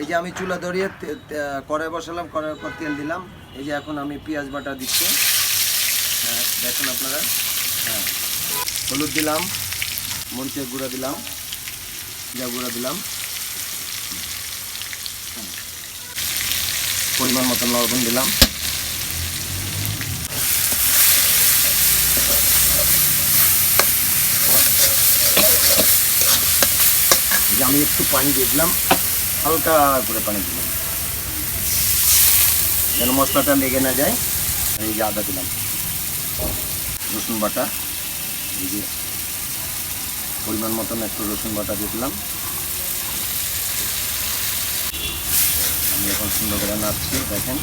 এই যে আমি চুলা ধরিয়ে কড়াই বসালাম, কড়াইয়ের পর তেল দিলাম। এই যে এখন আমি পেঁয়াজ বাটা দিচ্ছি। হ্যাঁ দেখুন আপনারা। হ্যাঁ হলুদ দিলাম, মরিচের গুঁড়া দিলাম, জিরা গুঁড়া দিলাম, পরিমাণ মতন লবণ দিলাম। যে আমি একটু পানি দিয়ে দিলাম, হালকা করে পানি দিলাম যেন মশলাটা লেগে না যায়। এই যে আদা দিলাম, রসুন বাটা, এই যে পরিমাণ মতন একটু রসুন বাটা দিয়ে দিলাম। আমি এখন সুন্দর করে নাড়ছি, দেখেন।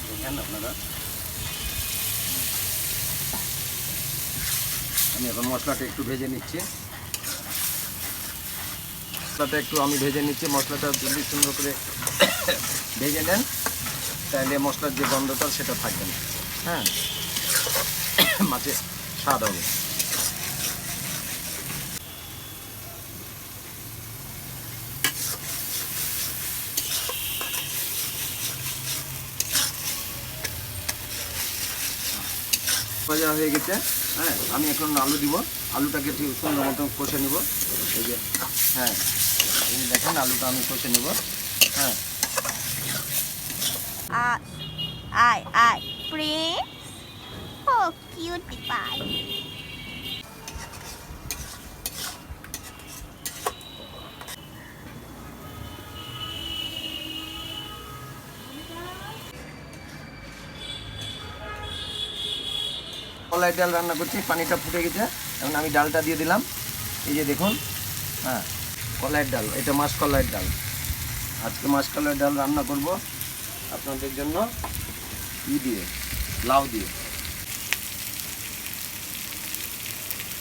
দেখেন আপনারা, আমি এখন মশলাটা একটু ভেজে নিচ্ছি। আমি ভেজে নিচ্ছি। মশলাটা যদি সুন্দর করে ভেজে নেন তাহলে মশলার যে গন্ধটা সেটা থাকবে না। হ্যাঁ, মাছের স্বাদ হবে। ভাজা হয়ে গেছে। হ্যাঁ, আমি এখন আলু দিব। আলুটাকে ঠিক সুন্দর মতো কষে নেব। এই যে হ্যাঁ, এই যে দেখেন আলুটা আমি কষে নেব। হ্যাঁ, কলাই ডাল রান্না করছি, পানিটা ফুটে গেছে। এখন আমি ডালটা দিয়ে দিলাম। এই যে দেখুন, হ্যাঁ কলাইয়ের ডাল, এটা মাসকলাইয়ের ডাল। আজকে মাসকলাইয়ের ডাল রান্না করব আপনাদের জন্য দিয়ে লাউ দিয়ে।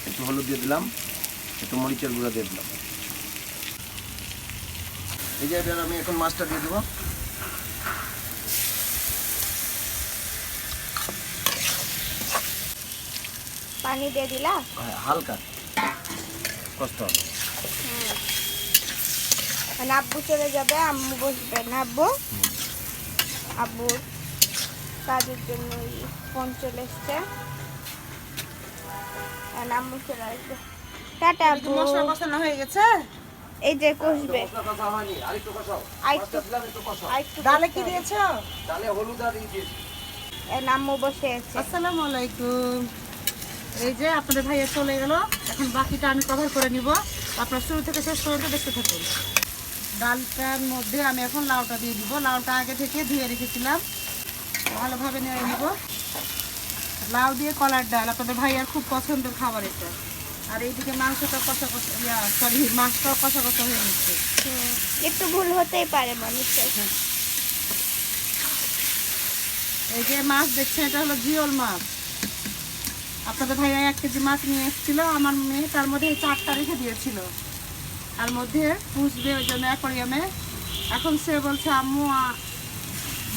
একটু হলুদ দিয়ে দিলাম, একটু মরিচের গুঁড়া দিয়ে দিলাম। এই যে এবার আমি এখন মাছটা দিয়ে দেবো। পানি দিয়ে দিলা? হালকা কষ্ট হবে। মানে আব্বু চলে যাবে, আম্মু বসবে না। আব্বুর কাজের জন্য ফোন চলে এসছে, আম্মু চলে আসবে। টাটা আব্বু। মশলা কষানো হয়ে গেছে, এই যে কষবে। ডালে কি দিয়েছো? ডালে হলুদ আর দিয়েছি। আম্মু বসে আছে। আসসালামু আলাইকুম। এই যে আপনাদের ভাইয়া চলে গেল, এখন বাকিটা আমি কভার করে নিব। আপনার শুরু থেকে শেষ পর্যন্ত দেখতে থাকুন। ডালটার মধ্যে আমি এখন লাউটা দিয়ে দিব। লাউটা আগে থেকে ধুয়ে রেখেছিলাম, ভালোভাবে নেড়ে নিব। লাউ দিয়ে কলার ডাল আপনাদের ভাইয়ার খুব পছন্দের খাবার এটা। আর এইদিকে মাংসটা কষা মাছটাও কষা কষা হয়ে নিচ্ছে। একটু ভুল হতেই পারে মানুষের। এই যে মাছ দেখছেন, এটা হলো জিওল মাছ। আপনাদের ভাইয়া 1 কেজি মাছ নিয়ে এসেছিল, আমার মেয়ে তার মধ্যে 4টা রেখে দিয়েছিল। তার মধ্যে পুষবে ওই জন্য অ্যাকোয়ারিয়ামে। এখন সে বলছে আম্মু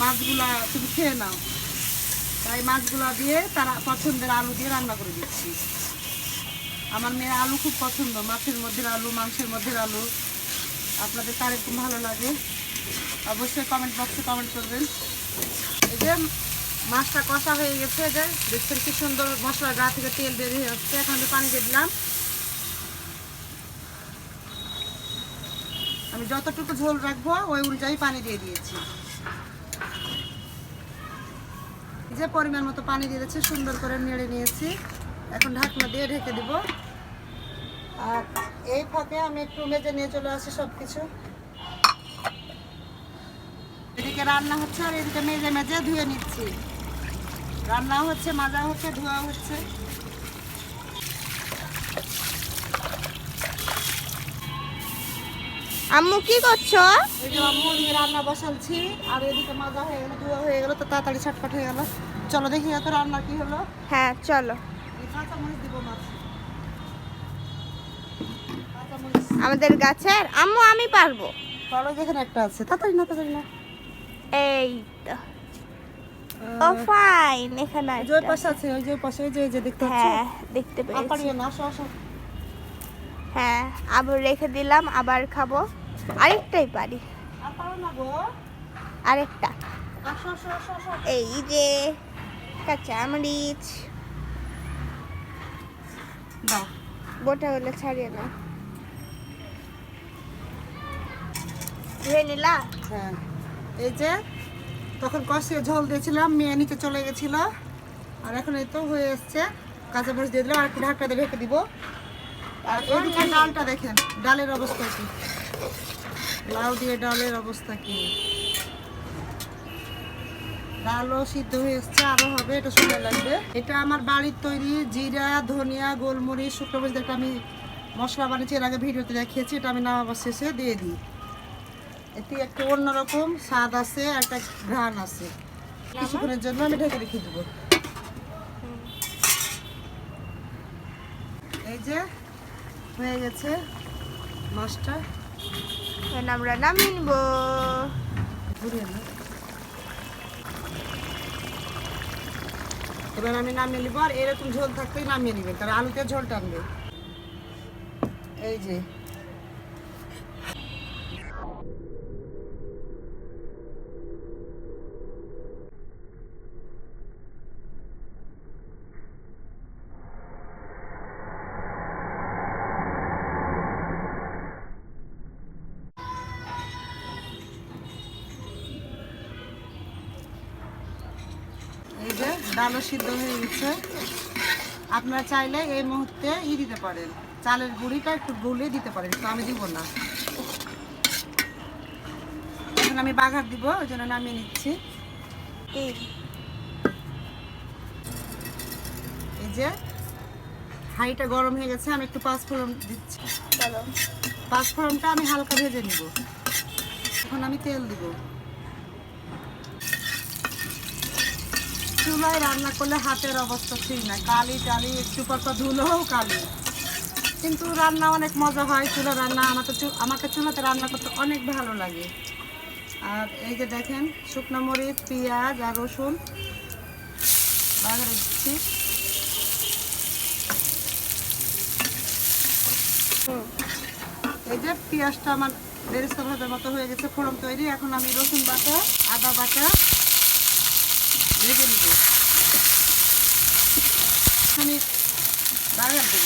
মাছগুলা তুমি খেয়ে নাও, তাই মাছগুলা দিয়ে তারা পছন্দের আলু দিয়ে রান্না করে দিচ্ছি। আমার মেয়ের আলু খুব পছন্দ, মাছের মধ্যে আলু, মাংসের মধ্যে আলু। আপনাদের কার এরকম ভালো লাগে অবশ্যই কমেন্ট বক্সে কমেন্ট করবেন। এই যে মাছটা কষা হয়ে গেছে, যে দেখছেন কি সুন্দর মশলার গা থেকে তেল বেরিয়ে হচ্ছে। এখন আমি পানি দিয়ে দিলাম। আমি যতটুকু ঝোল রাখবো ওই অনুযায়ী পানি দিয়ে দিয়েছি। যে পরিমাণ মতো পানি দিয়ে দিয়েছি, সুন্দর করে নেড়ে নিয়েছি। এখন ঢাকনা দিয়ে ঢেকে দিব। আর এই ফাঁকে আমি একটু মেজে নিয়ে চলে আসি সব কিছু। এদিকে রান্না হচ্ছে আর এদিকে মেজে মেজে ধুয়ে নিচ্ছি। রান্না হচ্ছে, মাজা হচ্ছে, ধোয়া হচ্ছে। আম্মু কি করছো? এই যে আম্মু এদিকে রান্না বসালছি, আর এদিকে মাজা হয়ে গেল, ধোয়া হয়ে গেল, তো তাড়াতাড়ি ছটফট হয়ে গেল। চলো দেখি এত রান্না কি হলো। হ্যাঁ চলো। কাঁচামরিচ দিব মাছ। আমাদের গাছের আম্মু আমি পারবো। ফলো যেখানে একটা আছে, তাড়াতাড়ি না, তাড়াতাড়ি না। এই তো ও ফাইন, এখানে ওই যে ওই একটা। পাশে আছে, ওই যে ওই পাশে, ওই যে দেখতে পাচ্ছ। হ্যাঁ দেখতে পেয়েছি। আপারিও না, আসো আসো। হ্যাঁ আবার রেখে দিলাম, আবার খাবো। আরেকটাই পারি, আপারো না গো। আরেকটা। আসো আসো আসো আসো। এই যে কাঁচামরিচ, দাও। গোটা হলে ছাড়িয়ে না। ধুয়ে নিলা? হ্যাঁ, এই যে তখন কষিয়ে ঝোল দিয়েছিলাম, মেয়ে নিচে চলে গেছিল, আর এখন এই তো হয়ে এসছে। কাঁচামরিচ দিয়ে দিলাম, আর একটু ঢাকা দিয়ে রেখে দিব। আর এদিকে ডালটা দেখেন, ডালের অবস্থা কি, লাউ দিয়ে ডালের অবস্থা কি। ডালও সিদ্ধ হয়ে এসছে, আরো হবে, এটা সময় লাগবে। এটা আমার বাড়ির তৈরি জিরা, ধনিয়া, গোলমরিচ, শুকনো মরিচ দিয়ে একটা আমি মশলা বানিয়েছি, এর আগে ভিডিওতে দেখিয়েছি। এটা আমি নামাবার শেষে দিয়ে দিই। এতে একটা অন্যরকম স্বাদ আছে, আর একটা ঘ্রাণ আছে। কিছুক্ষণের জন্য আমি ঢেকে রেখে দেবো। এই যে হয়ে গেছে মাছটা, এখন আমরা নামিয়ে নিবো। ঘুরিয়ে না। এবার আমি নামিয়ে নিব, আর এরকম ঝোল থাকতেই নামিয়ে নিবেন, কারণ আলুতে ঝোল টানবে। এই যে এই যে ডালও সিদ্ধ হয়ে গেছে। আপনারা চাইলে এই মুহূর্তে দিতে পারেন, চালের গুঁড়িটা একটু গুলে দিতে পারেন, তো আমি দিব না। এখন আমি বাঘার দিব, ওই জন্য নামিয়ে নিচ্ছি। এই এই যে হাঁড়িটা গরম হয়ে গেছে, আমি একটু পাঁচফোড়ন দিচ্ছি। চলো, পাঁচফোড়নটা আমি হালকা ভেজে নিব। এখন আমি তেল দিব। চুলায় রান্না করলে হাতের অবস্থা ঠিক না, কালি টালি একটু পর পর ধুলোও কালি, কিন্তু রান্না অনেক মজা হয়। চুলা রান্না আমাকে চুলাতে রান্না করতে অনেক ভালো লাগে। আর এই যে দেখেন, শুকনো মরিচ, পেঁয়াজ আর রসুন বাগারে দিচ্ছি। এই যে পেঁয়াজটা আমার বেরেস্তা ভাজার মতো হয়ে গেছে, ফোড়ন তৈরি। এখন আমি রসুন বাটা, আদা বাটা ভেজে নিব, এখানে বাগার দেব।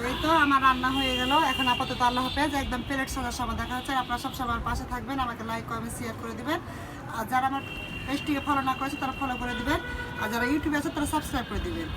এই তো আমার রান্না হয়ে গেল। এখন আপাতত আল্লাহ হাফেজ, একদম প্লেট সাজার সময় দেখা হচ্ছে। আপনারা সব সময় পাশে থাকবেন, আমাকে লাইক কমেন্ট শেয়ার করে দিবেন। আর যারা আমার পেজটিকে ফলো না করেছে তারা ফলো করে দিবেন, আর যারা ইউটিউবে আছে তারা সাবস্ক্রাইব করে দিবেন।